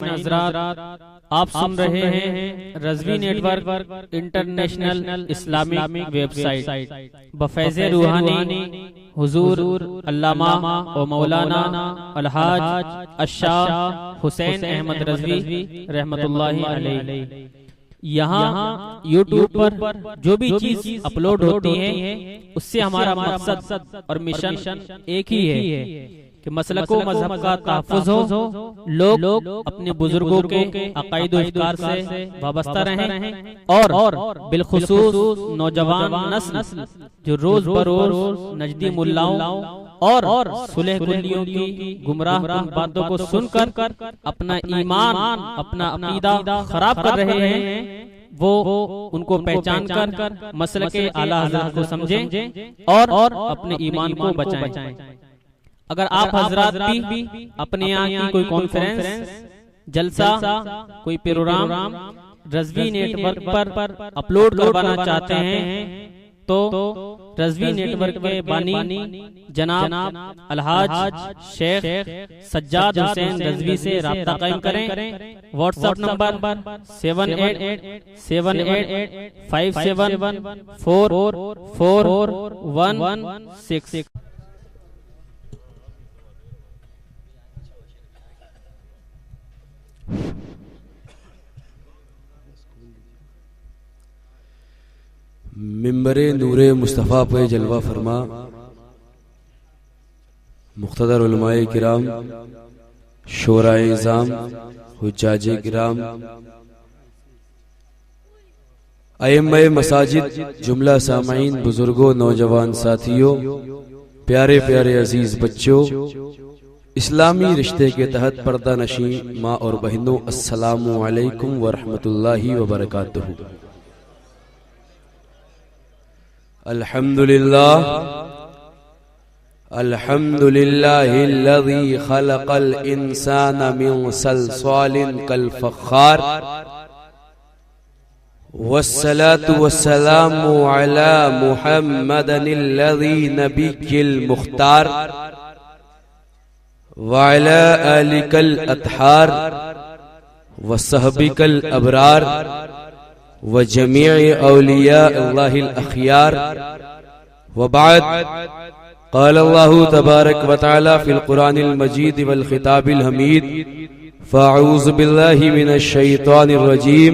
हज़रात, आप सुन रहे हैं Razvi network international Islamic website बफैज़ रूहानी हुजूर अल्लामा व मौलाना अलहाज अशाह हुसैन अहमद रज़वी रहमतुल्लाहि अलैहि। यहाँ यूट्यूब पर जो भी चीज अपलोड होती है उससे हमारा मकसद और मिशन एक ही है कि मसलको मजहब का तहफ़्फ़ुज़ हो, लोग अपने बुजुर्गों के अक़ाइद व अफ़कार से वाबस्ता रहें और बिलखुसूस नौजवान नस्ल जो रोज बरोज नजदी मुल्लाओं और सुलह कुल्लियों की गुमराह बातों को सुनकर अपना ईमान अपना अक़ीदा खराब कर रहे हैं, वो उनको पहचान कर मसलके आला हज़रत को समझें और अपने ईमान को बचाएं। अगर आप हजरात भी अपने यहाँ की कोई कॉन्फ्रेंस जलसा कोई प्रोग्राम रज़वी नेटवर्क पर अपलोड करवाना चाहते हैं तो रज़वी नेटवर्क के बानी जनाब अलहाज शेख सज्जाद हुसैन रज़वी से राब्ता कायम करें। WhatsApp number 788757444116। मिंबरे नूरे मुस्तफ़ा पे जलवा फरमा मुख्तदर उलमाए किराम, शोराए इज़ाम, हुज्जाजे किराम, अइम्माए मसाजिद, जुमला सामाईन, बुजुर्गों, नौजवान साथियों, प्यारे प्यारे अजीज बच्चों, इस्लामी रिश्ते के तहत पर्दा नशीं माँ और बहनों, अस्सलामु अलैकुम व रहमतुल्लाहि व बरकातुहू। अल्हम्दुलिल्लाह अल्हम्दुलिल्लाहिल्लज़ी खलक़ल इंसाना मिन सलसालिन कल फ़ख़्ख़ार वस्सलातु वस्सलामु अला मुहम्मदिनिल्लज़ी नबिय्यिल मुख्तार व अला आलिकल अत्हार व सहबिकल अबरार व जमीअ औलिया अल्लाहिल अख़ियार व बाद क़ाल अल्लाहु तबारक व तआला फ़िल क़ुरानिल मजीद वल ख़िताबिल हमीद फ़अऊज़ु बिल्लाहि मिनश शैतानिर रजीम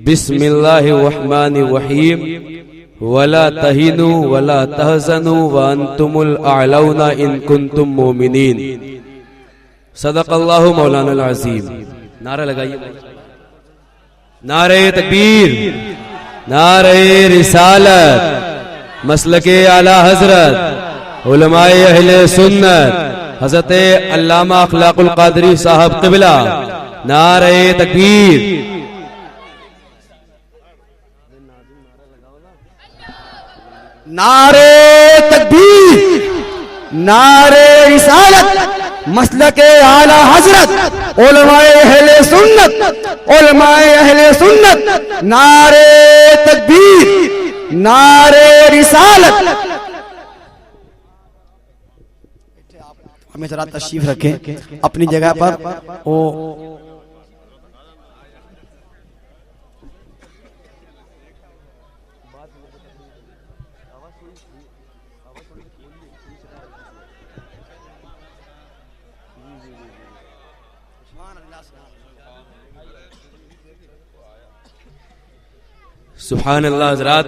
बिस्मिल्लाहिर रहमानिर रहीम वला तहिनु वला तहज़नु व अंतुमुल अअलौना इन कुंतुम मोमिनीन। सदक़ल्लाहु मौलानाल अज़ीम। नारा लगाइए। नारे तकबीर, नारे रिसालत, मसलके आला हजरत, उलमाए अहले सुन्नत, हजरत अल्लामा अखलाकुल कादरी साहब क़िबला। नारे तकबीर, नारे तकबीर, नारे रिसालत, मसलके आला हजरत, उलमाए अहले सुन्नत, उलमाए अहले सुन्नत। नारे तकबीर, नारे रिसालत। हमें जरा तशरीफ रखें अपनी जगह पर। ओ सुभान अल्लाह। हज़रात,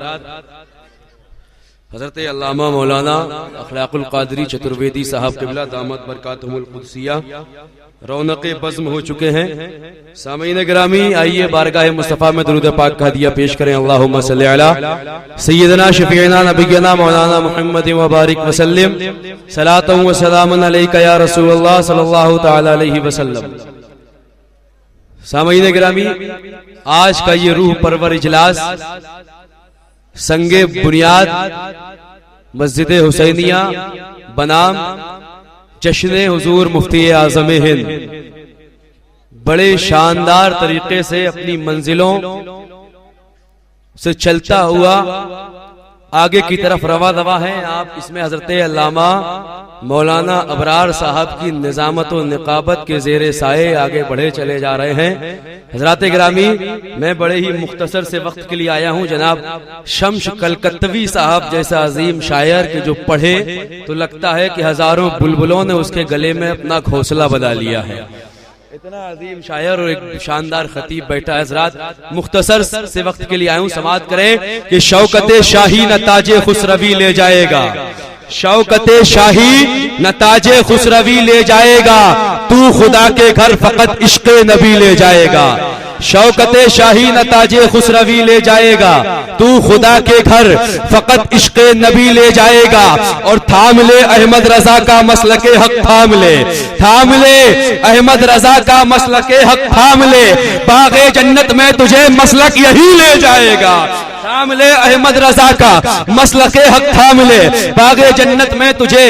हज़रत अल्लामा मौलाना अखलाकुल कादरी चतुर्वेदी साहब क़िबला दामत बरकातुहुमुल क़ुद्सिया रौनक़े बज़्म हो चुके हैं। सामीन गिरामी, आइए बारगाह मुस्तफ़ा में दुरूद पाक का हदिया पेश करें। अल्लाहुम्मा सल्लि अला सय्यिदना शफ़ीअना नबिय्यना मौलाना मुहम्मद व बारिक वसल्लिम सलातन व सलामन अलैका या रसूलल्लाह सल्लल्लाहु तआला अलैहि वसल्लम। सामीन गिरामी, आज का ये रूह परवर इजलास संगे बुनियाद मस्जिद हुसैनिया बनाम जश्न हुजूर मुफ्ती आज़म हिंद बड़े शानदार तरीके से अपनी मंजिलों से चलता हुआ आगे की तरफ रवा दवा है। आप इसमें हजरत अल्लामा मौलाना अबरार साहब की निजामत और निकाबत के जेरे साए आगे बढ़े चले जा रहे हैं। हजरात गिरामी, मैं बड़े ही मुख्तसर से वक्त के लिए आया हूँ। जनाब शम्स कलकत्तवी साहब जैसा अजीम शायर के जो पढ़े तो लगता है कि हजारों बुलबुलों ने उसके गले में अपना घोंसला बना लिया है। इतना अजीम शायर और एक शानदार खतीब बैठा है। हजरात मुख्तसर से वक्त के लिए आया हूँ, समाअत करें कि शौकत शाही न ताजे खुसरवी ले जाएगा, शौकत शाही न ताजे खुसरवी ले जाएगा, तू खुदा के घर फकत इश्क नबी ले जाएगा। शौकत शाही न ताजे खुसरवी ले जाएगा, तू खुदा के घर फकत इश्क नबी ले जाएगा। और थाम ले अहमद रजा का मसलके हक, थाम ले, थाम ले अहमद रजा का मसलके हक, थाम ले बागे जन्नत में तुझे मसलक यही ले जाएगा। थाम ले अहमद रजा का मसलके हक, थाम ले बागे जन्नत में तुझे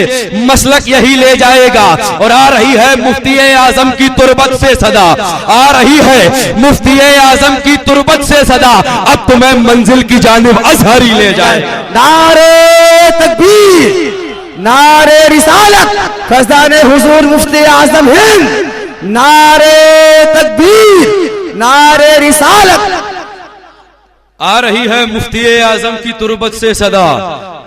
मसलक यही ले जाएगा। और आ रही है मुफ्ती आजम की तुरबत से सदा, आ रही है मुफ्ती आजम की तुरबत से सदा, अब तुम्हें मंजिल की जानिब अजहरी ले जाए। नारे तकबीर, नारे रिसालत, फज़ाने हुजूर मुफ्ती आजम हिंद, नारे तकबीर, नारे रिसालत। आ रही है मुफ्ती आजम की तुरबत से सदा,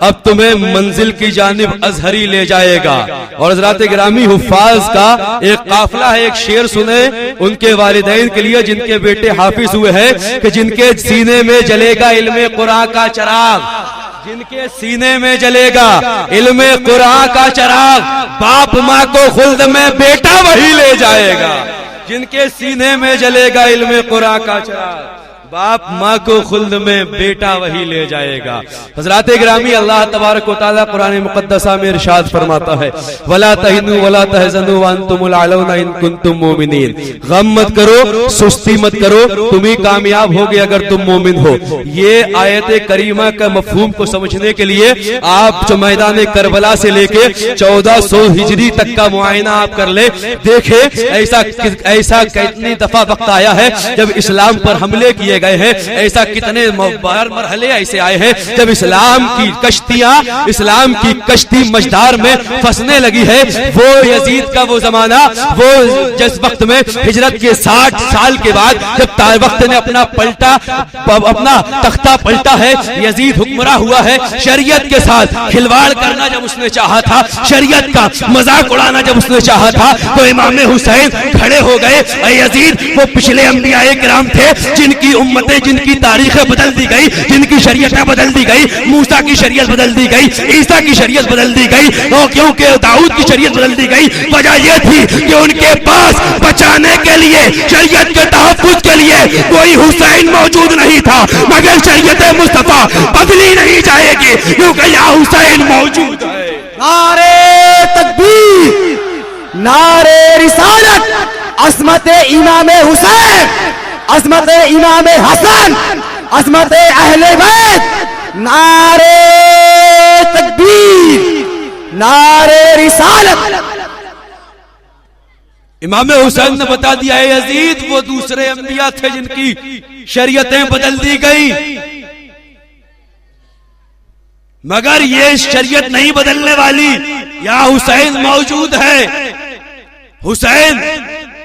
अब तुम्हें मंजिल की जानिब अजहरी ले जाएगा। और हज़रात गिरामी हुफ्फाज का एक काफिला है, एक शेर सुने उनके वालिदैन के लिए जिनके बेटे हाफिज हुए हैं कि जिनके सीने में जलेगा इल्मे कुरान का चिराग, जिनके सीने में जलेगा इल्मे कुरान का चिराग, बाप माँ को खुल्द में बेटा वही ले जाएगा। जिनके सीने में जलेगा इल्मे कुरान का चिराग, बाप माँ को खुल्द में बेटा वही ले जाएगा। हज़रात गिरामी, अल्लाह तबारक व तआला कुरान मुक़द्दसा में इरशाद फरमाता है, वला तहिनु वला तहज़नु व अंतुमुल अलौना इन कुंतुम मोमिनीन। गम मत करो, सुस्ती मत करो, तुम ही कामयाब होगे अगर तुम मोमिन हो। ये आयत करीमा का मफहूम को समझने के लिए आप जो मैदान करबला से लेके 1400 हिजरी तक का मुआयना आप कर ले, देखे ऐसा कितनी दफा वक्त आया है जब इस्लाम पर हमले किए गए हैं, ऐसा कितने मरहले ऐसे आए हैं जब इस्लाम की कश्तियां, इस्लाम की कश्ती मझधार में फंसने लगी है। वो यजीद का वो जमाना, वो जिस वक्त में हिजरत के 60 साल के बाद जब वक्त ने अपना तख्ता पलटा है, यजीद हुक्मरान हुआ है, शरीयत के साथ खिलवाड़ करना जब उसने चाहा था, शरीयत का मजाक उड़ाना जब उसने चाहा था, तो इमाम हुसैन खड़े हो गए। यजीद वो पिछले अंबियाए किराम थे जिनकी उम्मतें, जिनकी तारीखें बदल दी गई, जिनकी शरीयतें बदल दी गई, मूसा की शरीयत बदल दी गई, ईसा की शरीयत बदल दी गई, और क्योंकि दाऊद की शरीयत बदल दी गई, वजह यह थी कि उनके पास बचाने के लिए, शरीयत के तहफ्फुज़ के लिए कोई हुसैन मौजूद नहीं था। मगर शरीयत मुस्तफा बदली नहीं जाएगी क्योंकि यहाँ हुसैन मौजूद है। नारे तकबीर, नारे रिसालत, अस्मत इमाम हुसैन, अस्मत इमाम हसन, अस्मत अहले बैत, नारे तकबीर, नारे रिसालत। इमाम हुसैन ने बता दिया है, यजीद वो दूसरे अंबिया थे जिनकी शरीयतें बदल दी गई, मगर ये शरीयत नहीं बदलने वाली, यहाँ हुसैन मौजूद है। हुसैन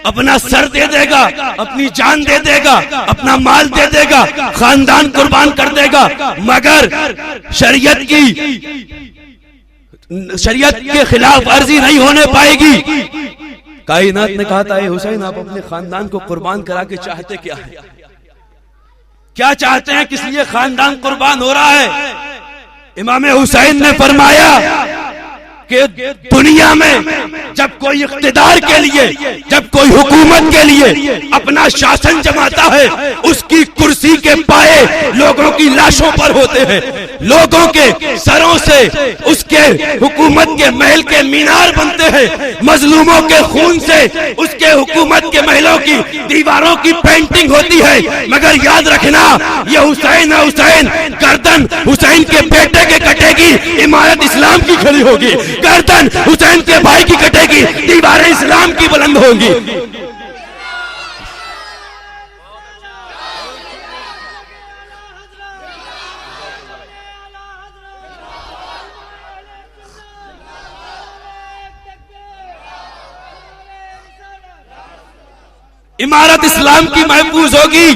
अपना सर दे देगा, अपनी जान दे देगा, अपना माल दे देगा, खानदान कुर्बान कर देगा, मगर शरीयत के खिलाफ अर्जी नहीं होने पाएगी। कायनात ने कहा था, हुसैन आप अपने खानदान को कुर्बान करा के चाहते क्या है, क्या चाहते हैं, किस लिए खानदान कुर्बान हो रहा है? इमाम हुसैन ने फरमाया कि दुनिया में जब कोई इख्तिदार के लिए, जब कोई हुकूमत के लिए अपना शासन जमाता है, उसकी कुर्सी के पाए लोगों की लाशों पर होते हैं, लोगों के सरों से उसके हुकूमत के महल के मीनार बनते हैं, मजलूमों के खून से उसके हुकूमत के महलों की दीवारों की पेंटिंग होती है। मगर याद रखना, ये हुसैन है, हुसैन गर्दन हुसैन के बेटे के कटेगी, इमारत इस्लाम की खड़ी होगी, गर्दन हुसैन के भाई की कटेगी, दीवारें इस्लाम की बुलंद होंगी। इमारत इस्लाम की महफूज होगी।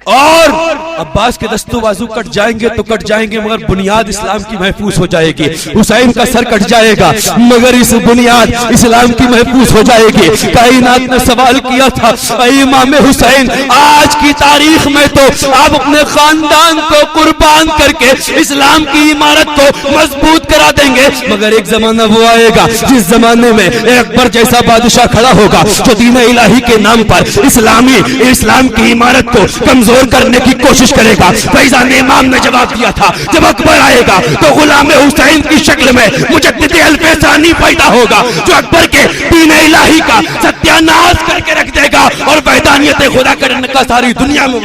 और अब्बास के दस्तों बाजू कट जाएंगे तो कट जाएंगे, मगर बुनियाद इस्लाम की महफूज हो जाएगी। हुसैन का सर कट जाएगा मगर इस बुनियाद इस्लाम की महफूज हो जाएगी। कायनात ने सवाल किया था, इमाम हुसैन आज की तारीख में तो आप अपने खानदान को कुर्बान करके इस्लाम की इमारत को मजबूत करा देंगे, मगर एक जमाना वो आएगा जिस जमाने में अकबर जैसा बादशाह खड़ा होगा जो दीन इलाही के नाम पर इस्लाम की इमारत को कमजोर करने की कोशिश करेगा। फैजान इमाम ने जवाब दिया था, जब अकबर आएगा तो गुलाम हुसैन की शक्ल में मुजद्दिद अल-फैसानी पैदा होगा जो अकबर के दीन इलाही का सत्यानाश करके रख देगा और वहदानियत खुदा करने का सारी दुनिया में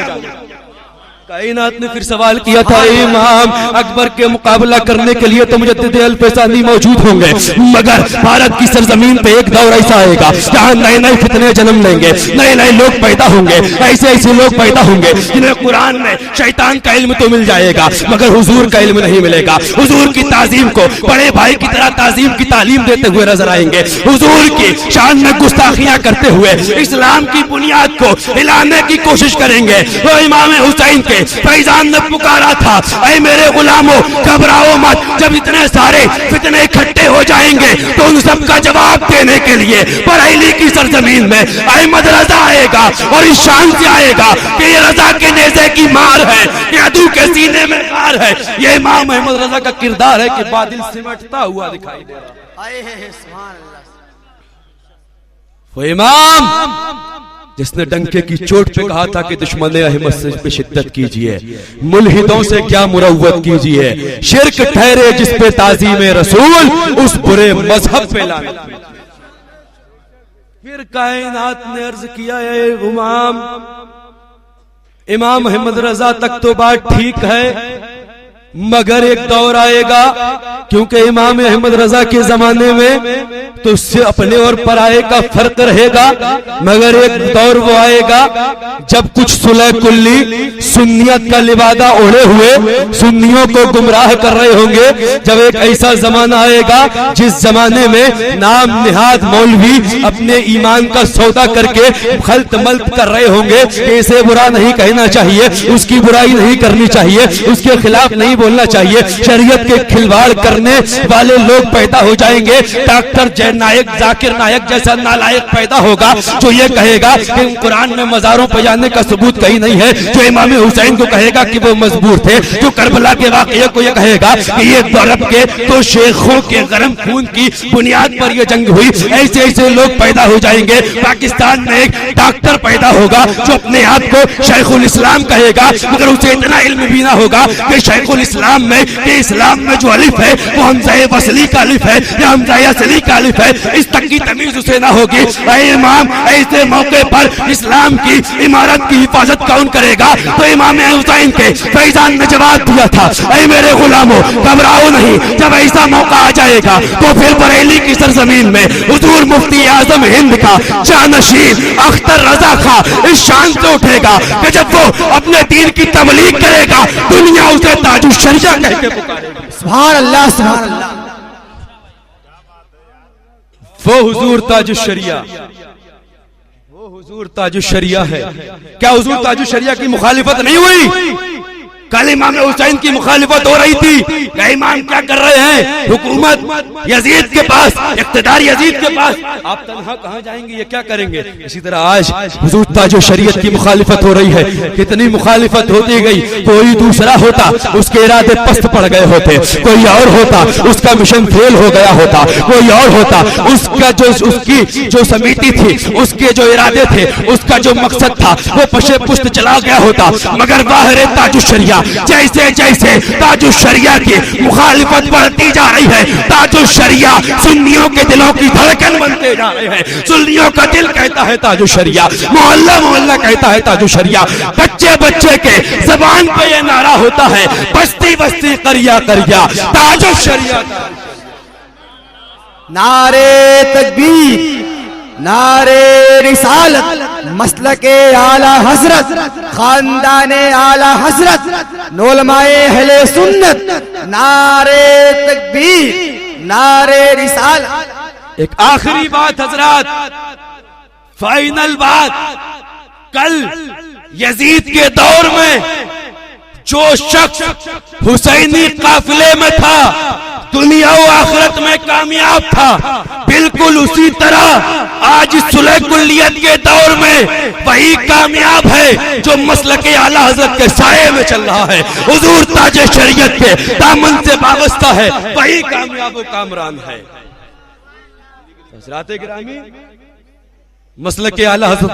कायनात ने फिर सवाल किया था, इमाम अकबर के मुकाबला करने के लिए तो मुजद्दिद अल-फैसानी मौजूद होंगे, मगर भारत की सरजमीन पे एक दौर ऐसा आएगा जहां नए नए फितने जन्म लेंगे, नए नए लोग पैदा होंगे, ऐसे ऐसे लोग पैदा होंगे जिन्हें कुरान में शैतान का इल्म तो मिल जाएगा मगर हुजूर का इल्म नहीं मिलेगा। हुजूर की ताजीम को बड़े भाई की तरह ताजीम की तालीम देते हुए नजर आएंगे, हुजूर की शान में गुस्ताखियां करते हुए इस्लाम की बुनियाद को हिलाने की कोशिश करेंगे। वो इमाम हुसैन के फैजान ने पुकारा था, ऐ मेरे गुलामों घबराओ मत, जब इतने सारे फितने इकट्ठे हो जाएंगे तो उन सब का जवाब देने के लिए बरेली की सरजमीन में अहमद रजा आएगा और इस शान से आएगा कि ये रजा के नेज़े की मार है, ये अदू के सीने में मार है। ये इमाम अहमद रजा का किरदार है कि बादल सिमटता हुआ दिखाई दे रहा। वो इमाम जिसने डंके की चोट पे कहा था कि दुश्मन अहमद से पे शिद्दत कीजिए, मुल्हिदों से क्या मुरव्वत कीजिए, शिर्क ठहरे जिस पे ताजीम रसूल, उस बुरे मजहब पे लाने। फिर कायनात ने अर्ज किया, इमाम अहमद रजा तक तो बात ठीक है, मगर एक दौर आएगा क्योंकि इमाम अहमद रजा के जमाने में तो उससे अपने और पराये का फर्क रहेगा, मगर एक दौर वो आएगा जब कुछ सुलह कुल्ली सुन्नियत का लिबादा ओढ़े हुए सुन्नियों को गुमराह कर रहे होंगे। जब एक ऐसा जमाना आएगा जिस जमाने में नाम निहाद मौलवी अपने ईमान का सौदा करके खल्त मल्त कर रहे होंगे, इसे बुरा नहीं कहना चाहिए, उसकी बुराई नहीं करनी चाहिए, उसके खिलाफ नहीं बोलना चाहिए, शरीयत के खिलवाड़ करने वाले लोग पैदा हो जाएंगे। डॉक्टर जय नायक जाकिर नायक जैसा नालायक पैदा होगा जो ये कहेगा कि कुरान में मजारों पर जाने का सबूत कहीं नहीं है, जो इमाम हुसैन को कहेगा कि वो मजबूर थे, जो करबला के वाकये को ये कहेगा कि ये अरब के तो शेखों के गरम खून की बुनियाद पर ये जंग हुई। ऐसे ऐसे लोग पैदा हो जाएंगे। पाकिस्तान में एक डॉक्टर पैदा होगा जो अपने आप को शेखुल इस्लाम कहेगा, मगर उसे इतना इल्म भी ना होगा कि शेखुल इस्लाम में कि इस्लाम में जो अलिफ है वो हमजा वसली का अलिफ है या हमजा असली का अलिफ है, इस तक की तमीज उसे ना होगी। इमाम ऐसे मौके पर इस्लाम की इमारत की हिफाजत कौन करेगा? तो इमाम हुसैन के फैजान ने जवाब दिया था, ऐ मेरे गुलामों घबराओ नहीं, जब ऐसा मौका आ जाएगा तो फिर बरेली की सरजमीन में हुजूर मुफ्ती आजम हिंद का जानशीन अख्तर रजा खा इस शान से उठेगा कि जब वो अपने दीन की तबलीग करेगा दुनिया उसे ताजुश शरिया कह के पुकारेगी। सुभान अल्लाह, सुभान अल्लाह। वो हुजूर ताजुश शरिया, वो हुजूर ताजुश शरिया है। क्या हुजूर ताजुश शरिया की मुखालिफत नहीं हुई? कल इमाम हुसैन की मुखालिफत हो रही थी। इमाम क्या कर रहे हैं? हुकूमत यजीद के पास, इख्तिदार यजीद के पास, आप तन्हा कहां जाएंगे, ये क्या करेंगे? इसी तरह आज हुजूर ताजो शरीयत की मुखालिफत हो रही है। कितनी मुखालिफत होती गई, कोई दूसरा होता उसके इरादे पस्त पड़ गए होते, कोई और होता उसका मिशन फेल हो गया होता, कोई और होता उसका जो उसकी जो समिति थी, उसके जो इरादे थे, उसका जो मकसद था वो पशे पुष्ट चला गया होता। मगर बाहर ताजो शरिया, जैसे जैसे ताजो शरिया की मुखालिफत बढ़ती जा रही है, ताजो शरिया सुन्नियों के दिलों की धड़कन बनते जा रहे हैं। सुन्नियों का दिल कहता है ताजो शरिया, मोहल्ला मोहल्ला कहता है ताजो शरिया, बच्चे बच्चे के जबान पे ये नारा होता है, बस्ती बस्ती करिया करिया ताजो शरिया। नारे तकबीर, नारे रिसालत, मसलके आला हजरत, खानदाने आला हजरत, नौलमाए अहले सुन्नत, नारे तकबीर, नारे रिसालत। एक आखिरी बात हजरात, फाइनल बात, कल यजीद के दौर में जो शख्स हुसैनी काफिले में था दुनिया व आखिरत में कामयाब था, बिल्कुल उसी तरह आज सुलह कुल्लियत के दौर में वही कामयाब है जो मसलके आला हजरत के साये में चल रहा है, हुजूर ताजे शरीयत के दामन से वाबस्ता है, वही कामयाब व कामरान है। हज़रात गिरामी, मसलके आला हजरत